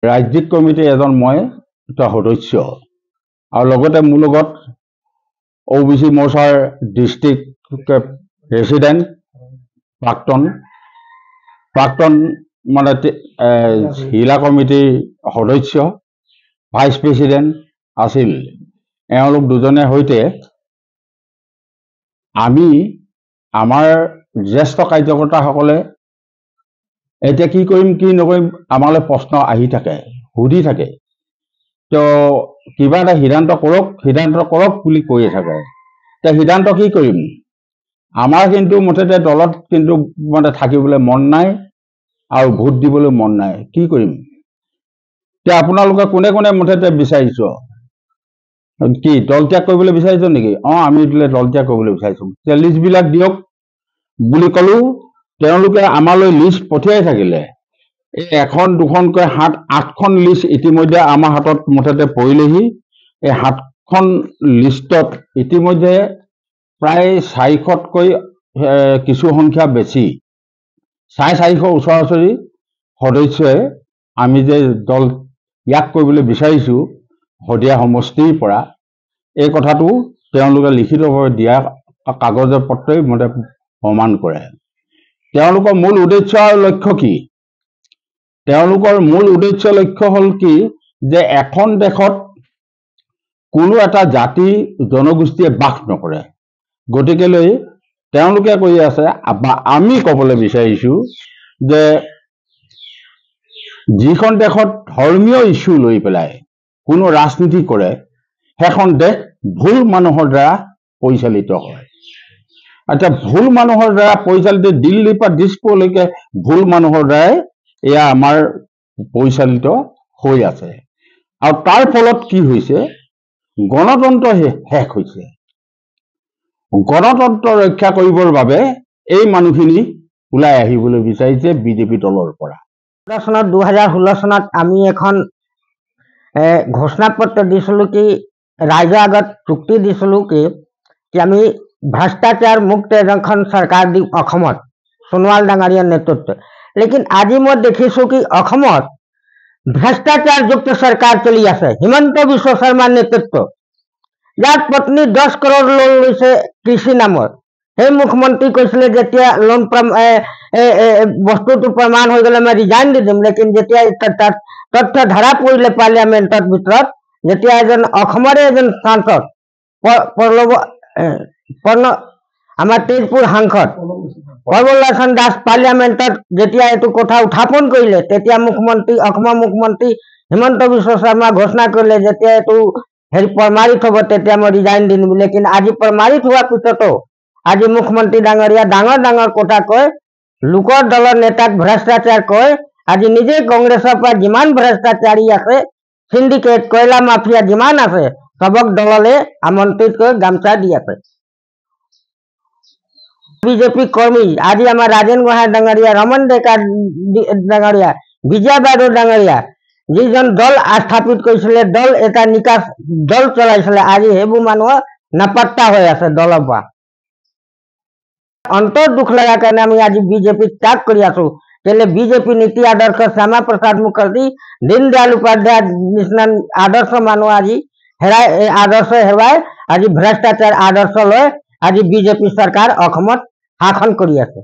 ৰাজ্যিক কমিটিৰ এজন মই সদস্য আৰু লগতে মোৰ লগত OBC মৰ্চাৰ ডিষ্ট্ৰিক্ট প্ৰেচিডেণ্ট প্ৰাক্তন মানে জিলা কমিটিৰ সদস্য ভাইচ প্ৰেচিডেণ্ট আছিল। এওঁলোক দুজনে সৈতে আমি আমাৰ জ্যেষ্ঠ কাৰ্যকৰ্তাসকলে এতিয়া কি কৰিম কি নকৰিম আমালৈ প্ৰশ্ন আহি থাকে, সুধি থাকে। তো কিবা এটা সিদ্ধান্ত কৰক বুলি কৈয়ে থাকে। এতিয়া সিদ্ধান্ত কি কৰিম? আমাৰ কিন্তু মুঠতে দলত কিন্তু মানে থাকিবলৈ মন নাই আৰু ভোট দিবলৈ মন নাই। কি কৰিম? এতিয়া আপোনালোকে কোনে কোনে মুঠতে বিচাৰিছ কি দল ত্যাগ কৰিবলৈ বিচাৰিছ নেকি? আমি দল ত্যাগ কৰিবলৈ বিচাৰিছো। লিষ্টবিলাক দিয়ক বুলি ক'লো। তেওঁলোকে আমালৈ লিষ্ট পঠিয়াই থাকিলে। এই এখন দুখনকৈ 7-8খন লিষ্ট ইতিমধ্যে আমাৰ হাতত মুঠতে পৰিলেহি। এই 7খন লিষ্টত ইতিমধ্যে প্ৰায় 400তকৈ কিছু সংখ্যা বেছি 450 ওচৰা-ওচৰি সদস্যই আমি যে দল ত্যাগ কৰিবলৈ বিচাৰিছো শদিয়া সমষ্টিৰ পৰা, এই কথাটো তেওঁলোকে লিখিতভাৱে দিয়া কাগজে পত্ৰই মতে প্ৰমাণ কৰে। তেওঁলোকৰ মূল উদ্দেশ্য আৰু লক্ষ্য কি? তেওঁলোকৰ মূল উদ্দেশ্য লক্ষ্য হ'ল কি যে এখন দেশত কোনো এটা জাতি জনগোষ্ঠীয়ে বাস নকৰে। গতিকেলৈ তেওঁলোকে কৈ আছে বা আমি ক'বলৈ বিচাৰিছো যে যিখন দেশত ধৰ্মীয় ইস্যু লৈ পেলাই কোনো ৰাজনীতি কৰে সেইখন দেশ ভুল মানুহৰ দ্বাৰা পৰিচালিত হয়। আচ্ছা, ভুল মানুহৰ দ্বাৰা পৰিচালিত দিল্লীৰ পৰা দিছপুৰলৈকে ভুল মানুহৰ দ্বাৰাই এয়া আমাৰ পৰিচালিত হৈ আছে। আৰু তাৰ ফলত কি হৈছে? গণতন্ত্ৰ শেষ হৈছে। গণতন্ত্ৰ ৰক্ষা কৰিবৰ বাবে এই মানুহখিনি ওলাই আহিবলৈ বিচাৰিছে বিজেপি দলৰ পৰা। 2016 চনত আমি এখন ঘোষণাপত্ৰ দিছিলোঁ কি ৰাইজৰ আগত চুক্তি দিছিলোঁ কি আমি ভ্ৰষ্টাচাৰ মুক্ত এখন চৰকাৰ দিম অসমত, সোণোৱাল ডাঙৰীয়াৰ নেতৃত্বত। লেকিন আজি মই দেখিছোঁ কি অসমত ভ্ৰষ্টাচাৰযুক্ত চৰকাৰ চলি আছে হিমন্ত বিশ্ব শৰ্মাৰ নেতৃত্ব। যাৰ পত্নী 10 কৰোड़ লোন লৈছে কৃষি নামত। সেই মুখ্যমন্ত্ৰী কৈছিলে যেতিয়া লোন বস্তুটো প্ৰমাণ হৈ গ'লে মই ৰিজাইন দি দিম। লেকিন যেতিয়া তাত তথ্য ধৰা পৰিলে পাৰ্লিয়ামেণ্টৰ ভিতৰত, যেতিয়া এজন অসমৰে এজন সাংসদ আমাৰ তেজপুৰ সাংসদ প্ৰবল লোচন দাস পাৰ্লিয়ামেণ্টত যেতিয়া এইটো কথা উত্থাপন কৰিলে, তেতিয়া অসমৰ মুখ্যমন্ত্ৰী হিমন্ত বিশ্ব শৰ্মা ঘোষণা কৰিলে যেতিয়া এইটো প্ৰমাণিত হ'ব তেতিয়া মই ৰিজাইন দিম বুলি। কিন্তু আজি প্ৰমাণিত হোৱাৰ পিছতো আজি মুখ্যমন্ত্ৰী ডাঙৰীয়া ডাঙৰ কথা কয়, লোকৰ দলৰ নেতাক ভ্ৰষ্টাচাৰ কয়। আজি নিজে কংগ্ৰেছৰ পৰা যিমান ভ্ৰষ্টাচাৰী আছে, সিন্ডিকেট কয়লা মাফিয়া যিমান আছে, সবক দললে আমন্ত্ৰিত কৰি গামছা দি আছে। বিজেপি কৰ্মী আজি আমাৰ ৰাজেন গোহাঁই ডাঙৰীয়া, ৰমন ডেকা ডাঙৰীয়া, বিজয়া বাইদেউ ডাঙৰীয়া যিজন দল স্থাপিত কৰিছিলে, দল এটা নিকাচ দল চলাইছিলে, আজি সেইবোৰ মানুহৰ নাপাত্তা হৈ আছে দলৰ পৰা। অন্তৰ দুখ লগাৰ কাৰণে আমি আজি বিজেপি ত্যাগ কৰি আছো। কেলে বিজেপি নীতি আদৰ্শ শ্যামা প্ৰসাদ মুখাৰ্জী, দীনদয়াল উপাধ্যায় নিচিনা আদৰ্শ মানুহ আজি আদৰ্শ হেৰুৱাই আজি ভ্ৰষ্টাচাৰ আদৰ্শ লৈ আজি বিজেপি চৰকাৰ অসমত শাসন কৰি আছে।